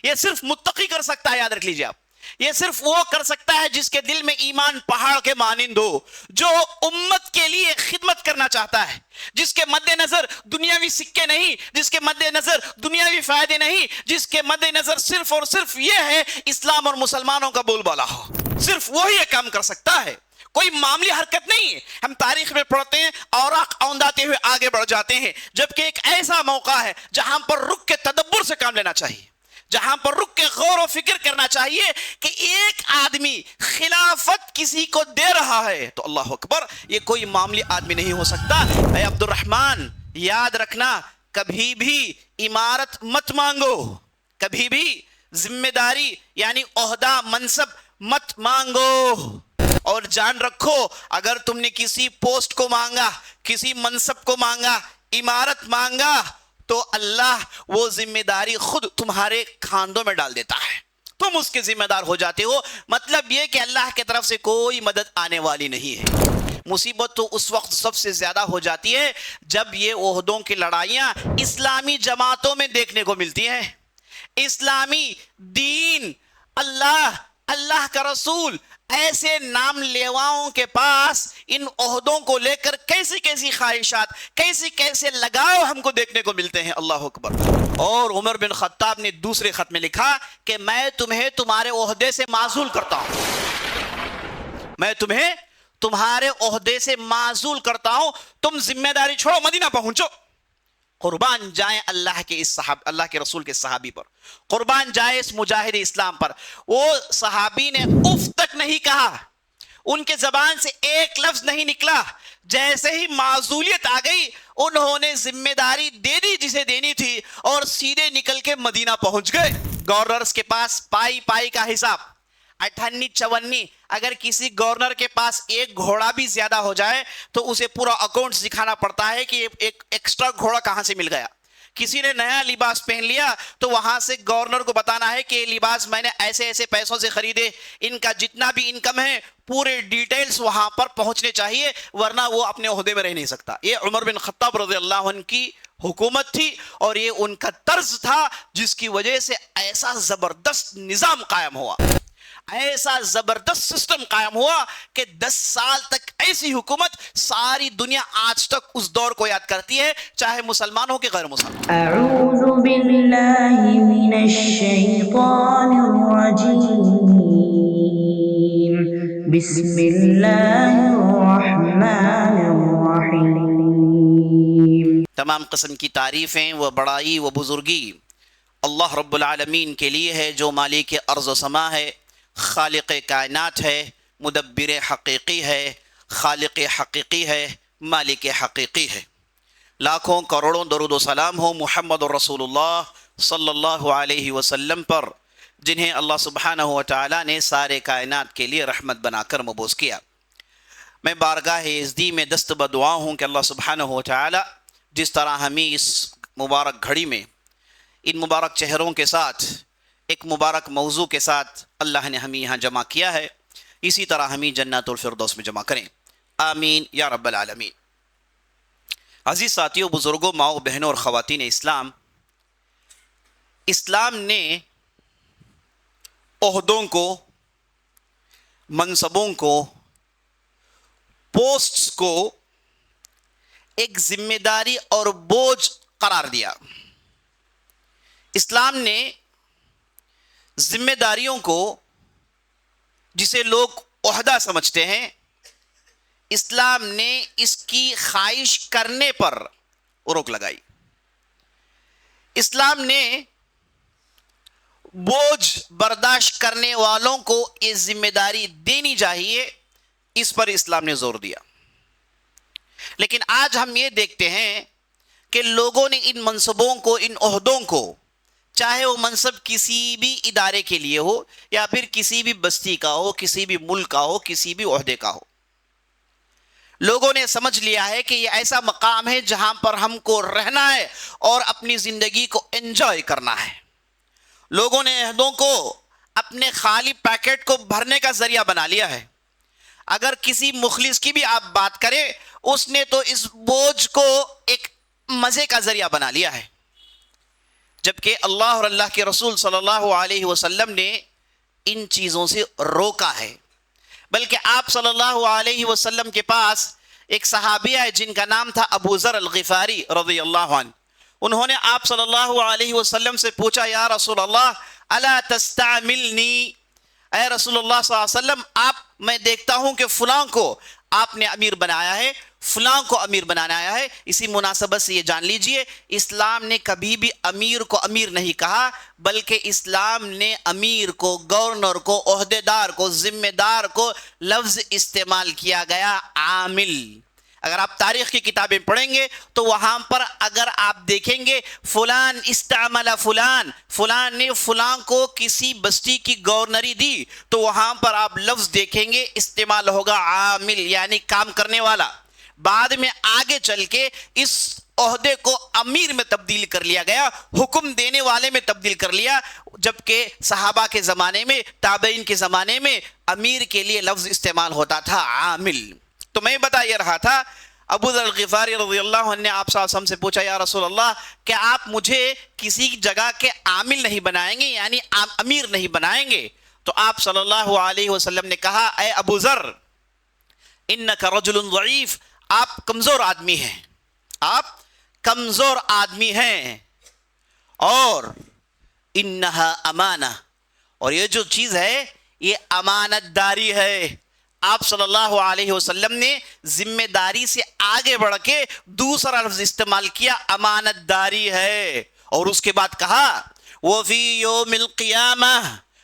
یہ صرف متقی کر سکتا ہے، یاد رکھ لیجئے آپ، یہ صرف وہ کر سکتا ہے جس کے دل میں ایمان پہاڑ کے مانند ہو، جو امت کے لیے خدمت کرنا چاہتا ہے، جس کے مد نظر دنیاوی سکے نہیں، جس کے مد نظر دنیاوی فائدے نہیں، جس کے مد نظر صرف اور صرف یہ ہے اسلام اور مسلمانوں کا بول بالا ہو، صرف وہی یہ کام کر سکتا ہے، کوئی معاملی حرکت نہیں ہے۔ ہم تاریخ میں پڑھتے ہیں اوراق اونداتے ہوئے آگے بڑھ جاتے ہیں، جبکہ ایک ایسا موقع ہے جہاں پر رک کے تدبر سے کام لینا چاہیے، جہاں پر رک کے غور و فکر کرنا چاہیے کہ ایک آدمی خلافت کسی کو دے رہا ہے تو اللہ اکبر، یہ کوئی معاملی آدمی نہیں ہو سکتا۔ اے عبد الرحمن، یاد رکھنا، کبھی بھی امارت مت مانگو، کبھی بھی ذمہ داری یعنی عہدہ منصب مت مانگو، اور جان رکھو اگر تم نے کسی پوسٹ کو مانگا، کسی منصب کو مانگا، امارت مانگا، تو اللہ وہ ذمہ داری خود تمہارے کھاندوں میں ڈال دیتا ہے، تم اس کے ذمہ دار ہو جاتے ہو۔ مطلب یہ کہ اللہ کی طرف سے کوئی مدد آنے والی نہیں ہے۔ مصیبت تو اس وقت سب سے زیادہ ہو جاتی ہے جب یہ عہدوں کی لڑائیاں اسلامی جماعتوں میں دیکھنے کو ملتی ہیں۔ اسلامی دین، اللہ کا رسول ایسے نام لیواؤں کے پاس ان عہدوں کو لے کر کیسی کیسی خواہشات، کیسے لگاؤ ہم کو دیکھنے کو ملتے ہیں، اللہ اکبر۔ اور عمر بن خطاب نے دوسرے خط میں لکھا کہ میں تمہیں تمہارے عہدے سے معزول کرتا ہوں، میں تمہیں تمہارے عہدے سے معزول کرتا ہوں، تم ذمہ داری چھوڑو، مدینہ پہنچو۔ قربان جائیں اللہ کے رسول کے صحابی پر، قربان جائے اس مجاہد اسلام پر۔ وہ صحابی نے اف تک نہیں کہا، ان کے زبان سے ایک لفظ نہیں نکلا، جیسے ہی معزولیت آ گئی انہوں نے ذمہ داری دے دی جسے دینی تھی، اور سیدھے نکل کے مدینہ پہنچ گئے۔ گورنرز کے پاس پائی کا حساب، 58 54، اگر کسی گورنر کے پاس ایک گھوڑا بھی زیادہ ہو جائے تو اسے پورا اکاؤنٹ دکھانا پڑتا ہے کہ ایک ایکسٹرا گھوڑا کہاں سے مل گیا۔ کسی نے نیا لباس پہن لیا تو وہاں سے گورنر کو بتانا ہے کہ یہ لباس میں نے ایسے پیسوں سے خریدے، ان کا جتنا بھی انکم ہے پورے ڈیٹیلز وہاں پر پہنچنے چاہیے، ورنہ وہ اپنے عہدے میں رہ نہیں سکتا۔ یہ عمر بن خطاب رضی اللہ عنہ کی حکومت تھی، اور یہ ان کا طرز تھا جس کی وجہ سے ایسا زبردست نظام قائم ہوا، ایسا زبردست سسٹم قائم ہوا کہ 10 سال تک ایسی حکومت ساری دنیا آج تک اس دور کو یاد کرتی ہے، چاہے مسلمان ہو کہ غیر مسلمان۔ اعوذ باللہ من الشیطان الرجیم، بسم اللہ الرحمن الرحیم۔ تمام قسم کی تعریفیں و بڑائی و بزرگی اللہ رب العالمین کے لیے ہے، جو مالک ارض و سما ہے، خالق کائنات ہے، مدبر حقیقی ہے، خالق حقیقی ہے، مالک حقیقی ہے۔ لاکھوں کروڑوں درود و سلام ہو محمد رسول اللہ صلی اللہ علیہ وسلم پر، جنہیں اللہ سبحانہ و تعالی نے سارے کائنات کے لیے رحمت بنا کر مبعوث کیا۔ میں بارگاہ ازدی میں دست بدعا ہوں کہ اللہ سبحانہ و تعالی جس طرح ہمیں اس مبارک گھڑی میں ان مبارک چہروں کے ساتھ ایک مبارک موضوع کے ساتھ اللہ نے ہمیں یہاں جمع کیا ہے، اسی طرح ہمیں جنت الفردوس میں جمع کریں، آمین یا رب العالمین۔ عزیز ساتھیوں، بزرگوں، ماؤں بہنوں اور خواتین اسلام نے عہدوں کو، منصبوں کو، پوسٹس کو ایک ذمہ داری اور بوجھ قرار دیا۔ اسلام نے ذمہ داریوں کو، جسے لوگ عہدہ سمجھتے ہیں، اسلام نے اس کی خواہش کرنے پر روک لگائی۔ اسلام نے بوجھ برداشت کرنے والوں کو یہ ذمہ داری دینی چاہیے، اس پر اسلام نے زور دیا۔ لیکن آج ہم یہ دیکھتے ہیں کہ لوگوں نے ان منصبوں کو، ان عہدوں کو، چاہے وہ منصب کسی بھی ادارے کے لیے ہو یا پھر کسی بھی بستی کا ہو، کسی بھی ملک کا ہو، کسی بھی عہدے کا ہو، لوگوں نے سمجھ لیا ہے کہ یہ ایسا مقام ہے جہاں پر ہم کو رہنا ہے اور اپنی زندگی کو انجوائے کرنا ہے۔ لوگوں نے عہدوں کو اپنے خالی پیکٹ کو بھرنے کا ذریعہ بنا لیا ہے۔ اگر کسی مخلص کی بھی آپ بات کریں، اس نے تو اس بوجھ کو ایک مزے کا ذریعہ بنا لیا ہے۔ جبکہ اللہ اور اللہ کے رسول صلی اللہ علیہ وسلم نے ان چیزوں سے روکا ہے. بلکہ آپ صلی اللہ علیہ وسلم کے پاس ایک صحابیہ ہے جن کا نام تھا ابو ذر الغفاری رضی اللہ عنہ. انہوں نے آپ صلی اللہ علیہ وسلم سے پوچھا یا رسول اللہ الا تستعملنی، اے رسول اللہ صلی اللہ علیہ وسلم آپ، میں دیکھتا ہوں کہ فلاں کو آپ نے امیر بنایا ہے، فلاں کو امیر بنایا ہے. اسی مناسبت سے یہ جان لیجئے اسلام نے کبھی بھی امیر کو امیر نہیں کہا، بلکہ اسلام نے امیر کو، گورنر کو، عہدیدار کو، ذمہ دار کو لفظ استعمال کیا گیا عامل. اگر آپ تاریخ کی کتابیں پڑھیں گے تو وہاں پر اگر آپ دیکھیں گے فلان استعمل فلان، فلان نے فلان کو کسی بستی کی گورنری دی، تو وہاں پر آپ لفظ دیکھیں گے استعمال ہوگا عامل، یعنی کام کرنے والا. بعد میں آگے چل کے اس عہدے کو امیر میں تبدیل کر لیا گیا، حکم دینے والے میں تبدیل کر لیا، جبکہ صحابہ کے زمانے میں، تابعین کے زمانے میں امیر کے لیے لفظ استعمال ہوتا تھا عامل. تو میں بتا یہ رہا تھا ابو ذر الغفاری رضی اللہ عنہ نے آپ صلی اللہ علیہ وسلم سے پوچھا یا رسول اللہ کہ آپ مجھے کسی جگہ کے عامل نہیں بنائیں گے، یعنی امیر نہیں بنائیں گے؟ تو آپ صلی اللہ علیہ وسلم نے کہا اے ابو ذر انک رجل ضعیف، آپ کمزور آدمی ہیں، آپ کمزور آدمی ہیں، اور انہا امانہ، اور یہ جو چیز ہے یہ امانت داری ہے. آپ صلی اللہ علیہ وسلم نے ذمہ داری سے آگے بڑھ کے دوسرا لفظ استعمال کیا امانت داری ہے، اور اس کے بعد کہا وفی یوم القیامہ،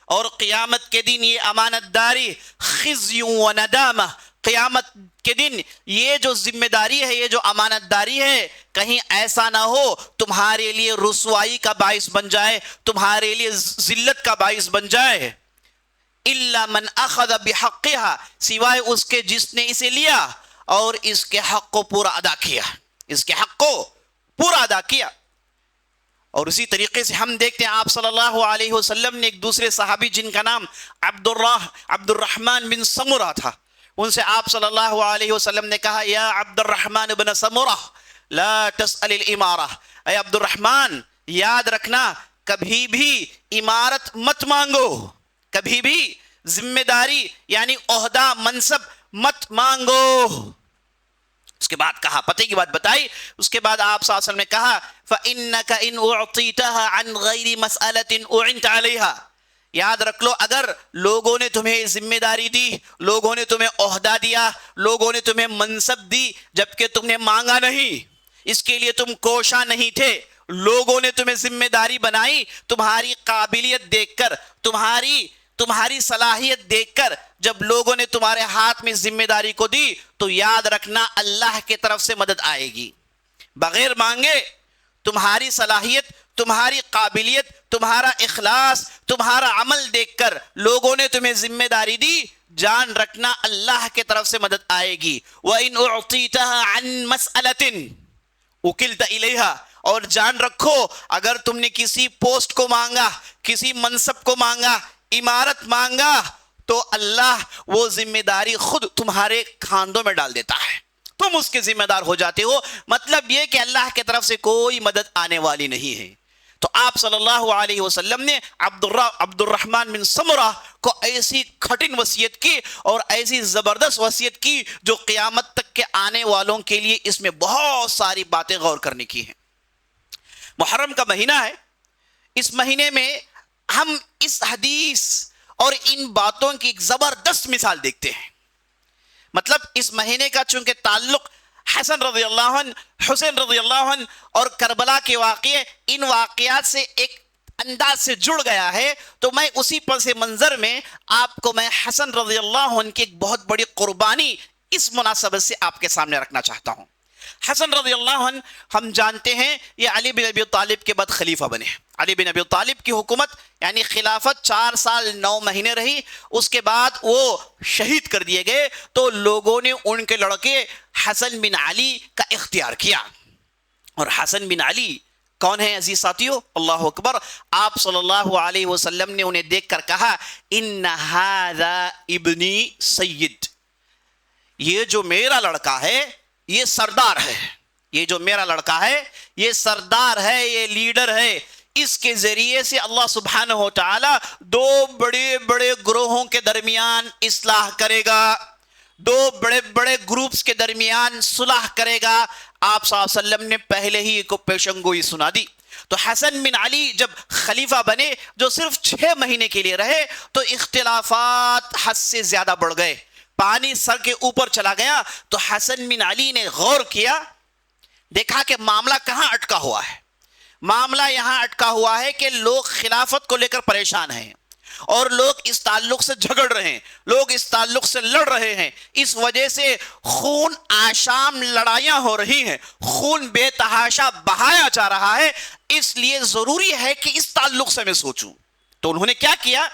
اور قیامت کے دن یہ امانت داری خزی و ندامہ، قیامت کے دن یہ جو ذمہ داری ہے، یہ جو امانت داری ہے، کہیں ایسا نہ ہو تمہارے لیے رسوائی کا باعث بن جائے، تمہارے لیے ذلت کا باعث بن جائے. الا من اخذ بحقها، سوائے اس کے جس نے اسے لیا اور اس کے حق کو پورا ادا کیا، اس کے حق کو پورا ادا کیا. اور اسی طریقے سے ہم دیکھتے ہیں آپ صلی اللہ علیہ وسلم نے ایک دوسرے صحابی جن کا نام عبد الرحمن بن سمرہ تھا، ان سے آپ صلی اللہ علیہ وسلم نے کہا یا عبد الرحمن بن سمرہ لا تسأل الامارہ، اے عبد الرحمن یاد رکھنا کبھی بھی امارت مت مانگو، کبھی بھی ذمہ داری یعنی عہدہ منصب مت مانگو. اس کے بعد کہا، پتہ کی بات بتائی، اس کے بعد آپ صلی اللہ علیہ وسلم نے کہا فَإِنَّكَ إِنْ أُعْطِيتَهَا عَنْ غَيْرِ مَسْأَلَةٍ أُعِنْتَ عَلَيْهَا، یاد رکھ لو اگر لوگوں نے تمہیں ذمہ داری دی، لوگوں نے تمہیں عہدہ دیا، لوگوں نے تمہیں منصب دی جبکہ تم نے مانگا نہیں، اس کے لیے تم کوشاں نہیں تھے، لوگوں نے تمہیں ذمہ داری بنائی تمہاری قابلیت دیکھ کر، تمہاری صلاحیت دیکھ کر، جب لوگوں نے تمہارے ہاتھ میں ذمہ داری کو دی تو یاد رکھنا اللہ کی طرف سے مدد آئے گی. بغیر مانگے تمہاری صلاحیت، تمہاری قابلیت، تمہارا اخلاص، تمہارا عمل دیکھ کر لوگوں نے تمہیں ذمہ داری دی، جان رکھنا اللہ کی طرف سے مدد آئے گی. وَإِنْ أُعْطِيتَهَا عَنْ مَسْأَلَةٍ وُكِلْتَ إِلَيْهَا، اور جان رکھو اگر تم نے کسی پوسٹ کو مانگا، کسی منصب کو مانگا، عمارت مانگا، تو اللہ وہ ذمہ داری خود تمہارے کاندھوں میں ڈال دیتا ہے، تم اس کے ذمہ دار ہو جاتے ہو. مطلب یہ کہ اللہ کی طرف سے کوئی مدد آنے والی نہیں ہے. تو آپ صلی اللہ علیہ وسلم نے عبد الرحمن بن سمرہ کو ایسی کھٹن وصیت کی اور ایسی زبردست وصیت کی جو قیامت تک کے آنے والوں کے لیے اس میں بہت ساری باتیں غور کرنے کی ہیں. محرم کا مہینہ ہے، اس مہینے میں ہم اس حدیث اور ان باتوں کی ایک زبردست مثال دیکھتے ہیں. مطلب اس مہینے کا چونکہ تعلق حسن رضی اللہ عنہ، حسین رضی اللہ عنہ اور کربلا کے واقعے، ان واقعات سے ایک انداز سے جڑ گیا ہے، تو میں اسی پس منظر میں آپ کو میں حسن رضی اللہ عنہ کی ایک بہت بڑی قربانی اس مناسبت سے آپ کے سامنے رکھنا چاہتا ہوں. حسن رضی اللہ عنہ ہم جانتے ہیں یہ علی بن ابی طالب کے بعد خلیفہ بنے. علی بن ابی طالب کی حکومت یعنی خلافت 4 سال 9 مہینے رہی، اس کے بعد وہ شہید کر دیے گئے، تو لوگوں نے ان کے لڑکے حسن بن علی کا اختیار کیا. اور حسن بن علی کون ہے عزیز ساتھیو؟ اللہ اکبر. آپ صلی اللہ علیہ وسلم نے انہیں دیکھ کر کہا ان ھذا ابنی سید، یہ جو میرا لڑکا ہے یہ سردار ہے، یہ جو میرا لڑکا ہے یہ سردار ہے، یہ لیڈر ہے، اس کے ذریعے سے اللہ سبحانہ و تعالی دو بڑے بڑے گروہوں کے درمیان اصلاح کرے گا، دو بڑے بڑے گروپس کے درمیان صلح کرے گا۔ آپ صلی اللہ علیہ وسلم نے پہلے ہی کو پیشن گوئی سنا دی۔ تو حسن بن علی جب خلیفہ بنے، جو صرف 6 مہینے کے لیے رہے، تو اختلافات حد سے زیادہ بڑھ گئے، پانی سر کے اوپر چلا گیا۔ تو حسن بن علی نے غور کیا، دیکھا کہ معاملہ کہاں اٹکا ہوا ہے۔ معاملہ یہاں اٹکا ہوا ہے کہ لوگ خلافت کو لے کر پریشان ہیں، اور لوگ اس تعلق سے جھگڑ رہے ہیں، لوگ اس تعلق سے لڑ رہے ہیں، اس وجہ سے خون آشام لڑائیاں ہو رہی ہیں، خون بے تحاشا بہایا جا رہا ہے، اس لیے ضروری ہے کہ اس تعلق سے میں سوچوں۔ تو انہوں نے کیا کیا؟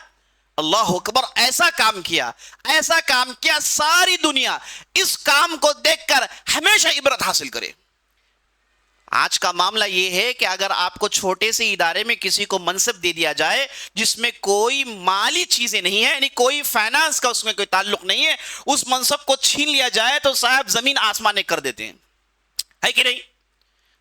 اللہ اکبر، ایسا کام کیا ساری دنیا اس کام کو دیکھ کر ہمیشہ عبرت حاصل کرے۔ آج کا معاملہ یہ ہے کہ اگر آپ کو چھوٹے سے ادارے میں کسی کو منصب دے دیا جائے جس میں کوئی مالی چیزیں نہیں ہیں، یعنی کوئی فائنانس کا اس میں کوئی تعلق نہیں ہے، اس منصب کو چھین لیا جائے تو صاحب زمین آسمان کر دیتے ہیں، ہے کہ نہیں؟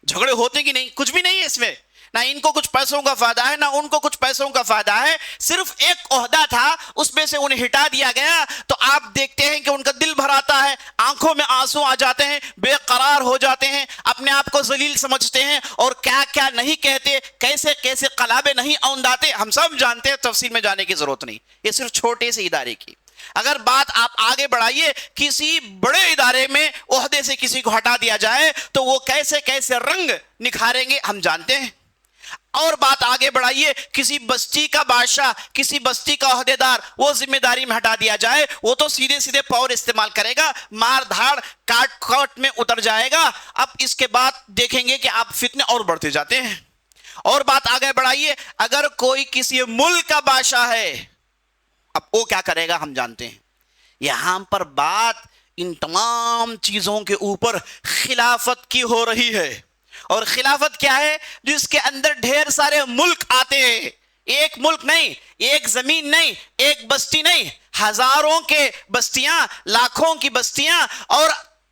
جھگڑے ہوتے کہ نہیں؟ کچھ بھی نہیں ہے اس میں، نہ ان کو کچھ پیسوں کا فائدہ ہے، نہ ان کو کچھ پیسوں کا فائدہ ہے، صرف ایک عہدہ تھا، اس میں سے انہیں ہٹا دیا گیا، تو آپ دیکھتے ہیں کہ ان کا دل بھر آتا ہے، آنکھوں میں آنسو آ جاتے ہیں، بے قرار ہو جاتے ہیں، اپنے آپ کو ذلیل سمجھتے ہیں، اور کیا کیا نہیں کہتے، کیسے کیسے قلابے نہیں اونداتے، ہم سب جانتے ہیں، تفصیل میں جانے کی ضرورت نہیں، یہ صرف چھوٹے سے ادارے کی۔ اگر بات آپ آگے بڑھائیے، کسی بڑے ادارے میں عہدے سے کسی کو ہٹا دیا جائے تو وہ کیسے کیسے رنگ نکھاریں گے ہم جانتے ہیں۔ اور بات آگے بڑھائیے، کسی بستی کا بادشاہ، کسی بستی کا عہدیدار، وہ ذمہ داری میں ہٹا دیا جائے، وہ تو سیدھے سیدھے پاور استعمال کرے گا، مار دھاڑ کاٹ کاٹ میں اتر جائے گا۔ اب اس کے بعد دیکھیں گے کہ آپ فتنے اور بڑھتے جاتے ہیں۔ اور بات آگے بڑھائیے، اگر کوئی کسی ملک کا بادشاہ ہے، اب وہ کیا کرے گا ہم جانتے ہیں۔ یہاں پر بات ان تمام چیزوں کے اوپر خلافت کی ہو رہی ہے، اور خلافت کیا ہے؟ جس کے اندر ڈھیر سارے ملک آتے ہیں، ایک ملک نہیں، ایک زمین نہیں، ایک بستی نہیں، ہزاروں کے بستیاں، لاکھوں کی بستیاں، اور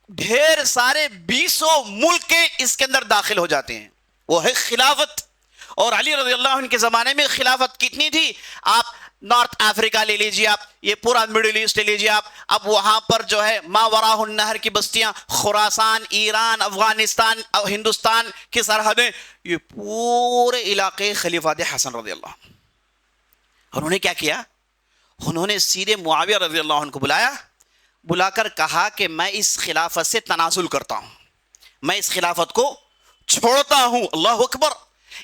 ڈھیر سارے 20 ملک اس کے اندر داخل ہو جاتے ہیں، وہ ہے خلافت۔ اور علی رضی اللہ عنہ کے زمانے میں خلافت کتنی تھی؟ آپ نارتھ افریقہ لے لیجیے، آپ یہ پورا مڈل ایسٹ لے لیجیے آپ، اب وہاں پر جو ہے ما وراء النہر کی بستیاں، خراسان، ایران، افغانستان، ہندوستان کی سرحدیں، یہ پورے علاقے خلیفہ حسن رضی اللہ عنہ۔ اور انہوں نے کیا کیا؟ انہوں نے سیدھے معاویہ رضی اللہ عنہ کو بلا کر کہا کہ میں اس خلافت سے تنازل کرتا ہوں، میں اس خلافت کو چھوڑتا ہوں۔ اللہ اکبر،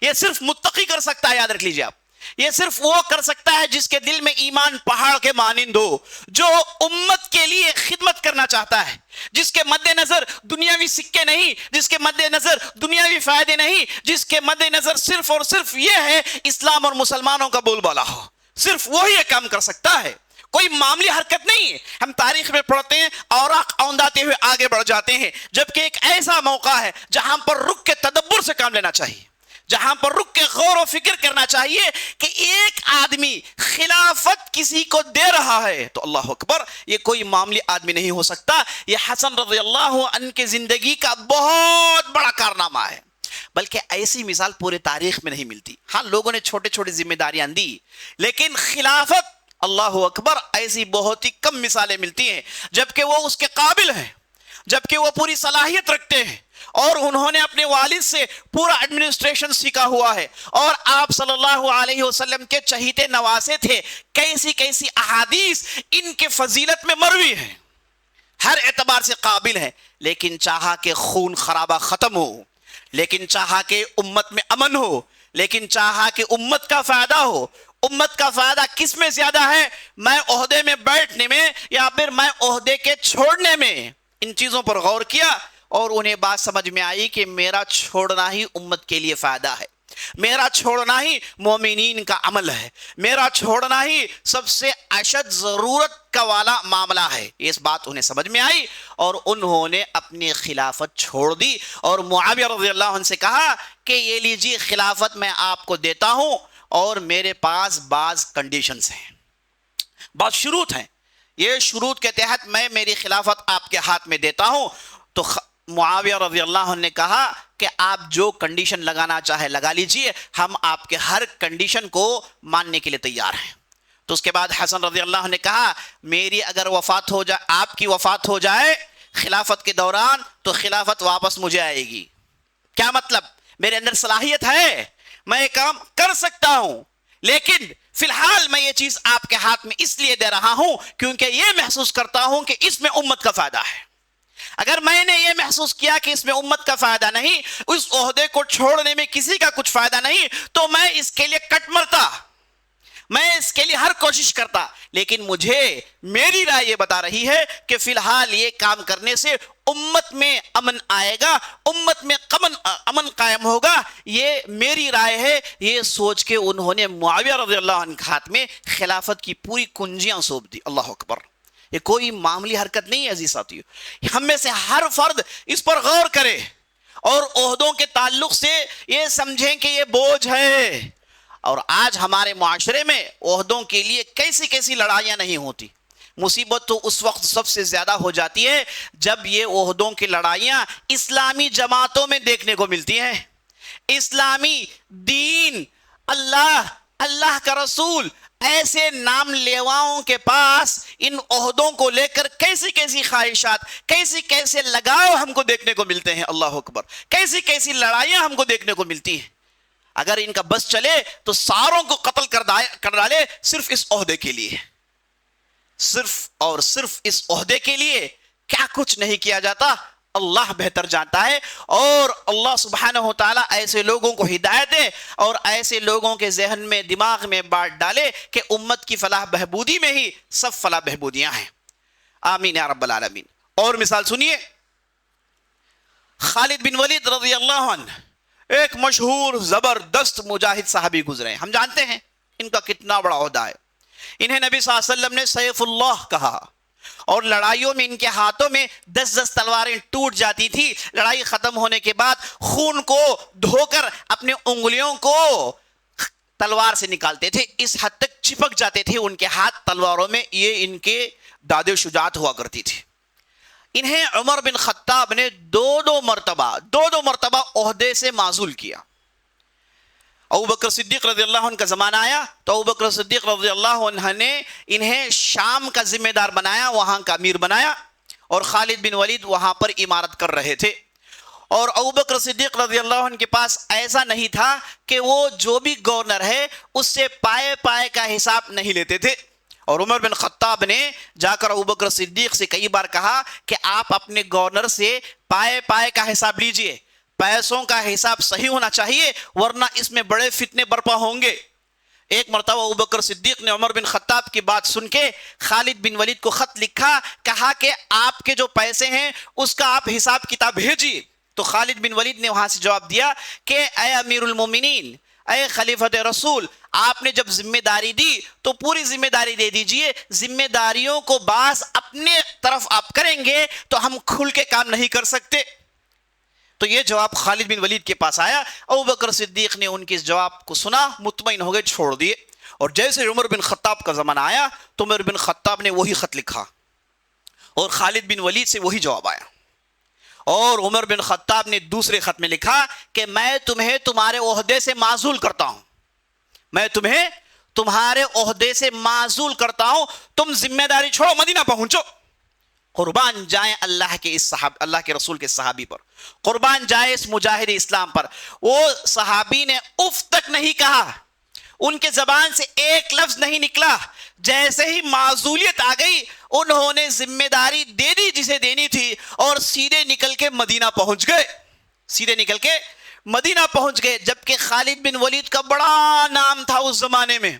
یہ صرف متقی کر سکتا ہے، یاد رکھ لیجیے آپ، یہ صرف وہ کر سکتا ہے جس کے دل میں ایمان پہاڑ کے مانند ہو، جو امت کے لیے خدمت کرنا چاہتا ہے، جس کے مد نظر دنیاوی سکے نہیں، جس کے مد نظر دنیاوی فائدے نہیں، جس کے مد نظر صرف اور صرف یہ ہے اسلام اور مسلمانوں کا بول بالا ہو، صرف وہی یہ کام کر سکتا ہے، کوئی معاملی حرکت نہیں ہے۔ ہم تاریخ میں پڑھتے ہیں، اوراق اونداتے ہوئے آگے بڑھ جاتے ہیں، جبکہ ایک ایسا موقع ہے جہاں پر رک کے تدبر سے کام لینا چاہیے، جہاں پر رک کے غور و فکر کرنا چاہیے کہ ایک آدمی خلافت کسی کو دے رہا ہے تو اللہ اکبر، یہ کوئی معاملی آدمی نہیں ہو سکتا۔ یہ حسن رضی اللہ عنہ کی زندگی کا بہت بڑا کارنامہ ہے، بلکہ ایسی مثال پورے تاریخ میں نہیں ملتی۔ ہاں، لوگوں نے چھوٹے چھوٹے ذمہ داریاں دی، لیکن خلافت، اللہ اکبر، ایسی بہت ہی کم مثالیں ملتی ہیں، جبکہ وہ اس کے قابل ہیں، جبکہ وہ پوری صلاحیت رکھتے ہیں، اور انہوں نے اپنے والد سے پورا ایڈمنسٹریشن سیکھا ہوا ہے، اور آپ صلی اللہ علیہ وسلم کے چہیتے نواسے تھے۔ کیسی کیسی احادیث ان کے فضیلت میں مروی ہیں، ہر اعتبار سے قابل ہیں، لیکن چاہا کہ خون خرابہ ختم ہو، لیکن چاہا کہ امت میں امن ہو، لیکن چاہا کہ امت کا فائدہ ہو۔ امت کا فائدہ کس میں زیادہ ہے؟ میں عہدے میں بیٹھنے میں یا پھر میں عہدے کے چھوڑنے میں؟ ان چیزوں پر غور کیا اور انہیں بات سمجھ میں آئی کہ میرا چھوڑنا ہی امت کے لیے فائدہ ہے، میرا چھوڑنا ہی مومنین کا عمل ہے، میرا چھوڑنا ہی سب سے اشد ضرورت کا والا معاملہ ہے۔ اس بات انہیں سمجھ میں آئی اور انہوں نے اپنی خلافت چھوڑ دی، اور معاویہ رضی اللہ عنہ سے کہا کہ یہ لیجیے خلافت میں آپ کو دیتا ہوں، اور میرے پاس بعض کنڈیشنز ہیں، بعض شروط ہیں، یہ شروط کے تحت میں میری خلافت آپ کے ہاتھ میں دیتا ہوں۔ تو معاویہ رضی اللہ عنہ نے کہا کہ آپ جو کنڈیشن لگانا چاہے لگا لیجئے، ہم آپ کے ہر کنڈیشن کو ماننے کے لیے تیار ہیں۔ تو اس کے بعد حسن رضی اللہ عنہ نے کہا میری اگر وفات ہو جائے، آپ کی وفات ہو جائے خلافت کے دوران، تو خلافت واپس مجھے آئے گی۔ کیا مطلب؟ میرے اندر صلاحیت ہے، میں یہ کام کر سکتا ہوں، لیکن فی الحال میں یہ چیز آپ کے ہاتھ میں اس لیے دے رہا ہوں کیونکہ یہ محسوس کرتا ہوں کہ اس میں امت کا فائدہ ہے۔ اگر میں نے یہ محسوس کیا کہ اس میں امت کا فائدہ نہیں، اس عہدے کو چھوڑنے میں کسی کا کچھ فائدہ نہیں، تو میں اس کے لیے کٹ مرتا، میں اس کے لیے ہر کوشش کرتا۔ لیکن مجھے میری رائے یہ بتا رہی ہے کہ فی الحال یہ کام کرنے سے امت میں امن آئے گا، امت میں امن قائم ہوگا، یہ میری رائے ہے۔ یہ سوچ کے انہوں نے معاویہ رضی اللہ عنہ کے ہاتھ میں خلافت کی پوری کنجیاں سونپ دی۔ اللہ اکبر! یہ کوئی معمولی حرکت نہیں ہے عزیز ساتھیو، ہم میں سے ہر فرد اس پر غور کرے اور عہدوں کے تعلق سے یہ سمجھیں کہ یہ بوجھ ہے۔ اور آج ہمارے معاشرے میں عہدوں کے لیے کیسی کیسی لڑائیاں نہیں ہوتی۔ مصیبت تو اس وقت سب سے زیادہ ہو جاتی ہے جب یہ عہدوں کی لڑائیاں اسلامی جماعتوں میں دیکھنے کو ملتی ہیں۔ اسلامی دین، اللہ کا رسول، ایسے نام لیواؤں کے پاس ان عہدوں کو لے کر کیسی کیسی خواہشات، کیسی کیسے لگاؤ ہم کو دیکھنے کو ملتے ہیں۔ اللہ اکبر! کیسی کیسی لڑائیاں ہم کو دیکھنے کو ملتی ہیں۔ اگر ان کا بس چلے تو ساروں کو قتل کر ڈالے صرف اس عہدے کے لیے، صرف اور صرف اس عہدے کے لیے۔ کیا کچھ نہیں کیا جاتا، اللہ بہتر جانتا ہے۔ اور اللہ سبحانہ و تعالیٰ ایسے لوگوں کو ہدایت دے اور ایسے لوگوں کے ذہن میں، دماغ میں بانٹ ڈالے کہ امت کی فلاح بہبودی میں ہی سب فلاح بہبودیاں ہیں۔ آمین یا رب العالمین۔ اور مثال سنیے، خالد بن ولید رضی اللہ عنہ ایک مشہور زبردست مجاہد صحابی گزرے ہیں، ہم جانتے ہیں ان کا کتنا بڑا عہدہ ہے۔ انہیں نبی صلی اللہ علیہ وسلم نے سیف اللہ کہا، اور لڑائیوں میں ان کے ہاتھوں میں 10 تلواریں ٹوٹ جاتی تھی۔ لڑائی ختم ہونے کے بعد خون کو دھو کر اپنے انگلیوں کو تلوار سے نکالتے تھے، اس حد تک چپک جاتے تھے ان کے ہاتھ تلواروں میں۔ یہ ان کے داد شجاعت ہوا کرتی تھی۔ انہیں عمر بن خطاب نے دو مرتبہ عہدے سے معزول کیا۔ ابو بکر صدیق رضی اللہ عنہ کا زمانہ آیا تو ابو بکر صدیق رضی اللہ عنہ نے انہیں شام کا ذمہ دار بنایا، وہاں کا امیر بنایا، اور خالد بن ولید وہاں پر امارت کر رہے تھے۔ اور ابو بکر صدیق رضی اللہ عنہ کے پاس ایسا نہیں تھا کہ وہ جو بھی گورنر ہے اس سے پائے کا حساب نہیں لیتے تھے۔ اور عمر بن خطاب نے جا کر ابو بکر صدیق سے کئی بار کہا کہ آپ اپنے گورنر سے پائے کا حساب لیجئے، پیسوں کا حساب صحیح ہونا چاہیے ورنہ اس میں بڑے فتنے برپا ہوں گے۔ ایک مرتبہ ابو بکر صدیق نے عمر بن خطاب کی بات سن کے خالد بن ولید کو خط لکھا، کہا کہ آپ کے جو پیسے ہیں اس کا آپ حساب کتاب بھیجیے۔ تو خالد بن ولید نے وہاں سے جواب دیا کہ اے امیر المومنین، اے خلیفۃ رسول، آپ نے جب ذمہ داری دی تو پوری ذمہ داری دے دیجئے، ذمہ داریوں کو بعض اپنے طرف آپ کریں گے تو ہم کھل کے کام نہیں کر سکتے۔ تو یہ جواب خالد بن ولید کے پاس آیا، ابو بکر صدیق نے ان کے اس جواب کو سنا، مطمئن ہو گئے، چھوڑ دیے۔ اور جیسے عمر بن خطاب کا زمانہ آیا تو عمر بن خطاب نے وہی خط لکھا اور خالد بن ولید سے وہی جواب آیا۔ اور عمر بن خطاب نے دوسرے خط میں لکھا کہ میں تمہیں تمہارے عہدے سے معزول کرتا ہوں، میں تمہیں تمہارے عہدے سے معزول کرتا ہوں، تم ذمہ داری چھوڑو، مدینہ پہنچو۔ قربان جائیں اللہ کے رسول کے صحابی پر، قربان جائے اس مجاہد اسلام پر۔ وہ صحابی نے اف تک نہیں کہا، ان کے زبان سے ایک لفظ نہیں نکلا۔ جیسے ہی معزولیت آ گئی انہوں نے ذمہ داری دے دی جسے دینی تھی اور سیدھے نکل کے مدینہ پہنچ گئے، جبکہ خالد بن ولید کا بڑا نام تھا اس زمانے میں۔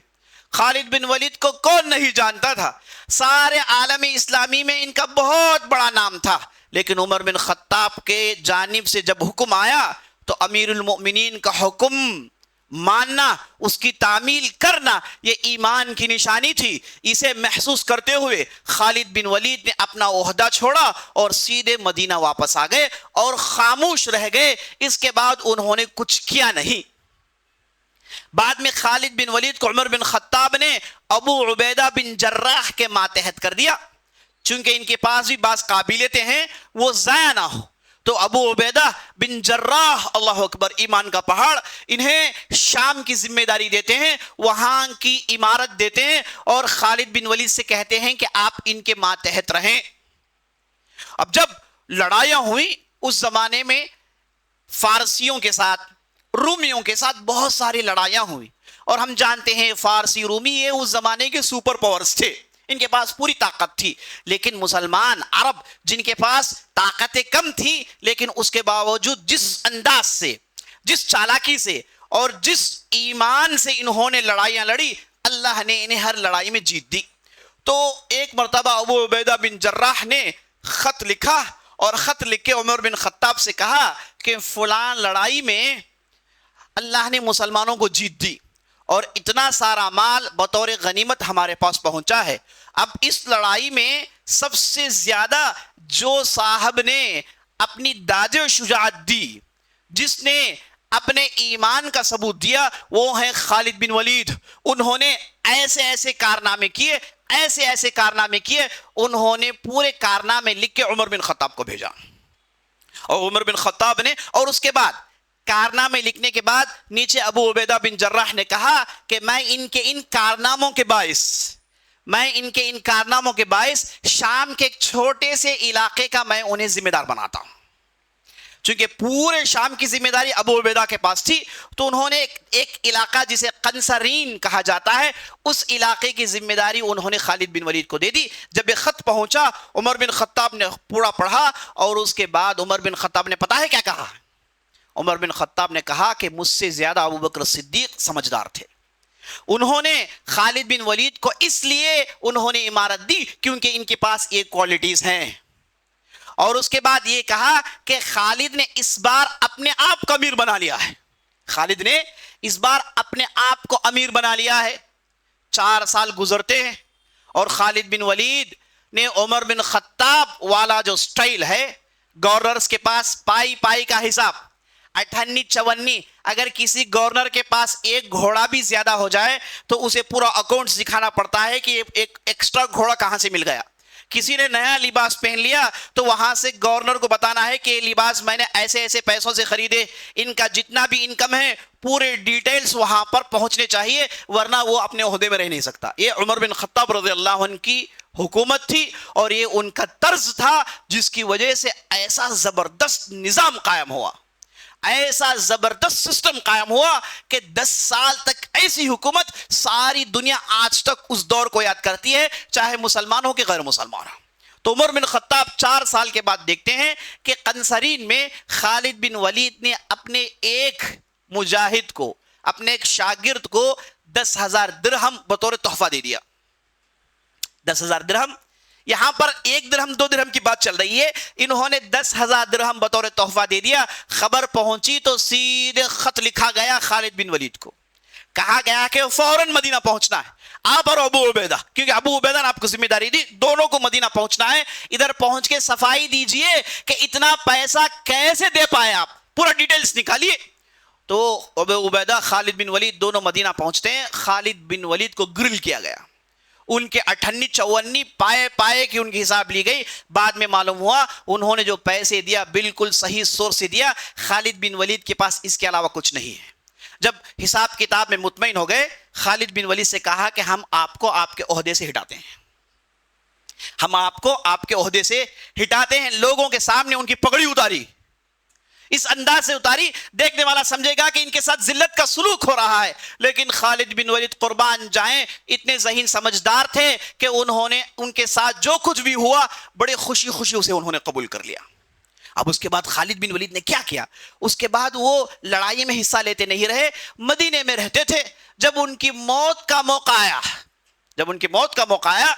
خالد بن ولید کو کون نہیں جانتا تھا، سارے عالم اسلامی میں ان کا بہت بڑا نام تھا۔ لیکن عمر بن خطاب کے جانب سے جب حکم آیا تو امیر المؤمنین کا حکم ماننا، اس کی تعمیل کرنا، یہ ایمان کی نشانی تھی۔ اسے محسوس کرتے ہوئے خالد بن ولید نے اپنا عہدہ چھوڑا اور سیدھے مدینہ واپس آ گئے اور خاموش رہ گئے۔ اس کے بعد انہوں نے کچھ کیا نہیں۔ بعد میں خالد بن ولید کو عمر بن خطاب نے ابو عبیدہ بن جراح کے ماتحت کر دیا، چونکہ ان کے پاس بھی بعض قابلیتیں ہیں، وہ ضائع نہ ہو تو ابو عبیدہ بن جراح، اللہ اکبر، ایمان کا پہاڑ، انہیں شام کی ذمہ داری دیتے ہیں، وہاں کی عمارت دیتے ہیں، اور خالد بن ولید سے کہتے ہیں کہ آپ ان کے ماتحت رہیں۔ اب جب لڑائیاں ہوئی اس زمانے میں فارسیوں کے ساتھ، رومیوں کے ساتھ بہت ساری لڑائیاں ہوئی، اور ہم جانتے ہیں فارسی رومی یہ اس زمانے کے سپر پاورز تھے، ان کے پاس پوری طاقت تھی، لیکن مسلمان عرب جن کے پاس طاقتیں کم تھی، لیکن اس کے باوجود جس انداز سے، جس چالاکی سے اور جس ایمان سے انہوں نے لڑائیاں لڑی، اللہ نے انہیں ہر لڑائی میں جیت دی۔ تو ایک مرتبہ ابو عبیدہ بن جراح نے خط لکھا، اور خط لکھ کے عمر بن خطاب سے کہا کہ فلان لڑائی میں اللہ نے مسلمانوں کو جیت دی، اور اتنا سارا مال بطور غنیمت ہمارے پاس پہنچا ہے۔ اب اس لڑائی میں سب سے زیادہ جو صاحب نے اپنی داد و شجاعت دی، جس نے اپنے ایمان کا ثبوت دیا، وہ ہیں خالد بن ولید۔ انہوں نے ایسے ایسے کارنامے کیے، ایسے ایسے کارنامے کیے، انہوں نے پورے کارنامے لکھ کے عمر بن خطاب کو بھیجا، اور عمر بن خطاب نے، اور اس کے بعد کارنامے لکھنے کے بعد نیچے ابو عبیدہ بن جراح نے کہا کہ میں ان کے ان کارناموں کے باعث شام کے ایک چھوٹے سے علاقے کا میں انہیں ذمہ دار بناتا ہوں۔ چونکہ پورے شام کی ذمہ داری ابو عبیدہ کے پاس تھی، تو انہوں نے ایک علاقہ جسے قنصرین کہا جاتا ہے، اس علاقے کی ذمہ داری انہوں نے خالد بن ولید کو دے دی۔ جب یہ خط پہنچا، عمر بن خطاب نے پورا پڑھا، اور اس کے بعد عمر بن خطاب نے پتہ ہے کیا کہا؟ عمر بن خطاب نے کہا کہ مجھ سے زیادہ ابو بکر صدیق سمجھدار تھے، انہوں نے خالد بن ولید کو اس لیے انہوں نے عمارت دی کیونکہ ان کے پاس یہ کوالٹیز ہیں۔ اور اس کے بعد یہ کہا کہ خالد نے اس بار اپنے آپ کو امیر بنا لیا ہے، خالد نے اس بار اپنے آپ کو امیر بنا لیا ہے۔ 4 سال گزرتے ہیں، اور خالد بن ولید نے عمر بن خطاب والا جو سٹائل ہے، گورنرز کے پاس پائی پائی کا حساب، 58 54، اگر کسی گورنر کے پاس ایک گھوڑا بھی زیادہ ہو جائے تو اسے پورا اکاؤنٹ دکھانا پڑتا ہے کہ ایک ایکسٹرا گھوڑا کہاں سے مل گیا۔ کسی نے نیا لباس پہن لیا تو وہاں سے گورنر کو بتانا ہے کہ یہ لباس میں نے ایسے ایسے پیسوں سے خریدے، ان کا جتنا بھی انکم ہے پورے ڈیٹیلز وہاں پر پہنچنے چاہیے، ورنہ وہ اپنے عہدے میں رہ نہیں سکتا۔ یہ عمر بن خطاب رضی اللہ عنہ کی حکومت تھی، اور یہ ان کا طرز تھا، جس کی وجہ سے ایسا زبردست نظام قائم ہوا، ایسا زبردست سسٹم قائم ہوا کہ 10 سال تک ایسی حکومت ساری دنیا آج تک اس دور کو یاد کرتی ہے، چاہے مسلمان ہو کہ غیر مسلمان ہو۔ تو عمر بن خطاب 4 سال کے بعد دیکھتے ہیں کہ قنصرین میں خالد بن ولید نے اپنے ایک مجاہد کو، اپنے ایک شاگرد کو 10,000 درہم بطور تحفہ دے دیا۔ 10,000 درہم، یہاں پر 1 درہم 2 درہم کی بات چل رہی ہے، انہوں نے 10,000 درہم بطور تحفہ دے دیا۔ خبر پہنچی تو سیدھے خط لکھا گیا خالد بن ولید کو، کہا گیا کہ فوراً مدینہ پہنچنا ہے، آپ اور ابو عبیدہ، کیونکہ ابو عبیدہ نے آپ کو ذمہ داری دی، دونوں کو مدینہ پہنچنا ہے، ادھر پہنچ کے صفائی دیجئے کہ اتنا پیسہ کیسے دے پائے آپ، پورا ڈیٹیلز نکالیے۔ تو ابو عبیدہ خالد بن ولید دونوں مدینہ پہنچتے ہیں، خالد بن ولید کو گرل کیا گیا، ان کے 58 54 پائے پائے کی ان کی حساب لی گئی۔ بعد میں معلوم ہوا انہوں نے جو پیسے دیا بالکل صحیح سورس سے دیا، خالد بن ولید کے پاس اس کے علاوہ کچھ نہیں ہے۔ جب حساب کتاب میں مطمئن ہو گئے، خالد بن ولید سے کہا کہ ہم آپ کو آپ کے عہدے سے ہٹاتے ہیں، ہم آپ کو آپ کے عہدے سے ہٹاتے ہیں۔ لوگوں کے سامنے ان کی پگڑی اتاری، اس انداز سے اتاری، دیکھنے والا سمجھے گا کہ ان کے ساتھ ذلت کا سلوک ہو رہا ہے، لیکن خالد بن ولید قربان جائیں اتنے ذہین سمجھدار تھے کہ انہوں نے ان کے ساتھ جو کچھ بھی ہوا بڑے خوشی خوشی اسے انہوں نے قبول کر لیا۔ اب اس کے بعد خالد بن ولید نے کیا کیا؟ اس کے بعد وہ لڑائی میں حصہ لیتے نہیں رہے، مدینے میں رہتے تھے۔ جب ان کی موت کا موقع آیا،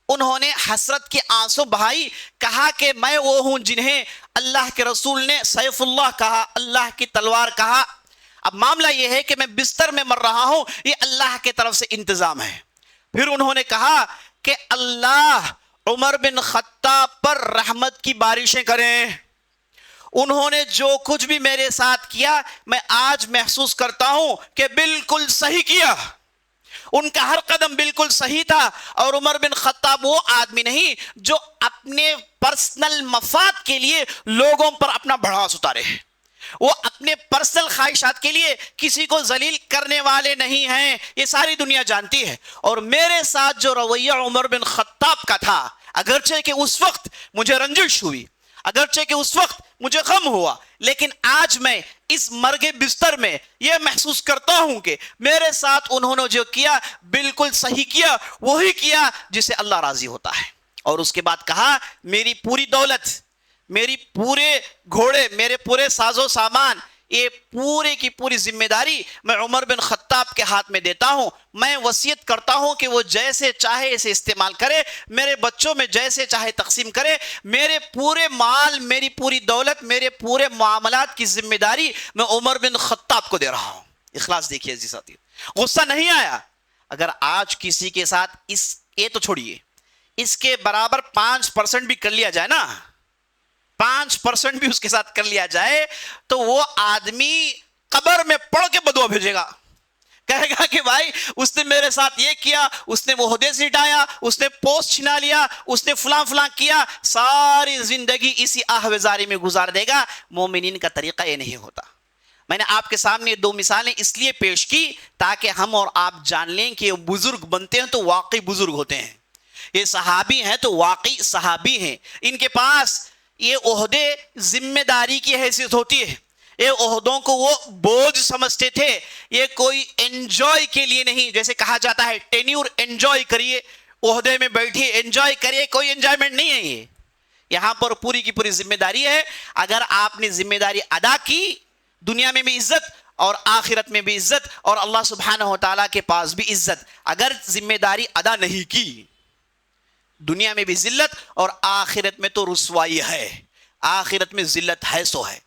انہوں نے حسرت کے آنسو بہائی، کہا کہ میں وہ ہوں جنہیں اللہ کے رسول نے سیف اللہ کہا، اللہ کی تلوار کہا۔ اب معاملہ یہ ہے کہ میں بستر میں مر رہا ہوں، یہ اللہ کے طرف سے انتظام ہے۔ پھر انہوں نے کہا کہ اللہ عمر بن خطاب پر رحمت کی بارشیں کریں، انہوں نے جو کچھ بھی میرے ساتھ کیا میں آج محسوس کرتا ہوں کہ بالکل صحیح کیا۔ ان کا ہر قدم بالکل صحیح تھا. اور عمر بن خطاب وہ آدمی نہیں جو اپنے پرسنل مفاد کے لیے لوگوں پر اپنا بڑھاس اتارے. وہ اپنے پرسنل خواہشات کے لیے کسی کو ذلیل کرنے والے نہیں ہیں. یہ ساری دنیا جانتی ہے. اور میرے ساتھ جو رویہ عمر بن خطاب کا تھا، اگرچہ کہ اس وقت مجھے رنجش ہوئی، اگرچہ کہ اس وقت مجھے غم ہوا، لیکن آج میں اس مرگ بستر میں یہ محسوس کرتا ہوں کہ میرے ساتھ انہوں نے جو کیا بالکل صحیح کیا، وہی کیا جس سے اللہ راضی ہوتا ہے. اور اس کے بعد کہا میری پوری دولت، میری پورے گھوڑے، میرے پورے ساز و سامان، یہ پورے کی پوری ذمہ داری میں عمر بن خطاب کے ہاتھ میں دیتا ہوں. میں وصیت کرتا ہوں کہ وہ جیسے چاہے اسے استعمال کرے، میرے بچوں میں جیسے چاہے تقسیم کرے. میرے پورے مال، میری پوری دولت، میرے پورے معاملات کی ذمہ داری میں عمر بن خطاب کو دے رہا ہوں. اخلاص دیکھیے عزیز ساتھی، غصہ نہیں آیا. اگر آج کسی کے ساتھ یہ تو چھوڑیے، اس کے برابر 5% بھی کر لیا جائے نا، 5% بھی اس کے ساتھ کر لیا جائے، تو وہ آدمی قبر میں پڑھ کے بدعا بھیجے گا. کہے گا کہ بھائی اس نے میرے ساتھ یہ کیا، اس نے وہ عہدے سے ہٹایا، اس نے پوسٹ چھنا لیا، اس نے فلاں فلاں کیا. ساری زندگی اسی آہوزاری میں گزار دے گا. مومنین کا طریقہ یہ نہیں ہوتا. میں نے آپ کے سامنے 2 مثالیں اس لیے پیش کی تاکہ ہم اور آپ جان لیں کہ یہ بزرگ بنتے ہیں تو واقعی بزرگ ہوتے ہیں، یہ صحابی ہیں تو واقعی صحابی ہیں. ان کے پاس یہ عہدے ذمہ داری کی حیثیت ہوتی ہے. یہ عہدوں کو وہ بوجھ سمجھتے تھے، یہ کوئی انجوائے کے لیے نہیں. جیسے کہا جاتا ہے ٹینیور انجوائے کریے، عہدے میں بیٹھیے انجوائے کریے، کوئی انجوائمنٹ نہیں ہے. یہ یہاں پر پوری کی پوری ذمہ داری ہے. اگر آپ نے ذمہ داری ادا کی، دنیا میں بھی عزت اور آخرت میں بھی عزت اور اللہ سبحانہ و تعالیٰ کے پاس بھی عزت. اگر ذمہ داری ادا نہیں کی، دنیا میں بھی ذلت اور آخرت میں تو رسوائی ہے. آخرت میں ذلت ہے سو ہے.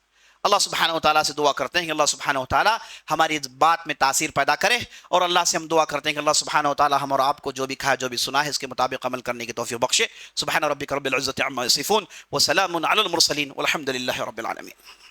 اللہ سبحانہ و تعالیٰ سے دعا کرتے ہیں کہ اللہ سبحانہ و تعالیٰ ہماری اس بات میں تاثیر پیدا کرے، اور اللہ سے ہم دعا کرتے ہیں کہ اللہ سبحانہ و تعالیٰ ہم اور آپ کو جو بھی کہا، جو بھی سنا ہے، اس کے مطابق عمل کرنے کی توفیق بخشے. سبحان ربک رب العزت عما یصفون وسلام علی المرسلین والحمد للہ رب العالمین.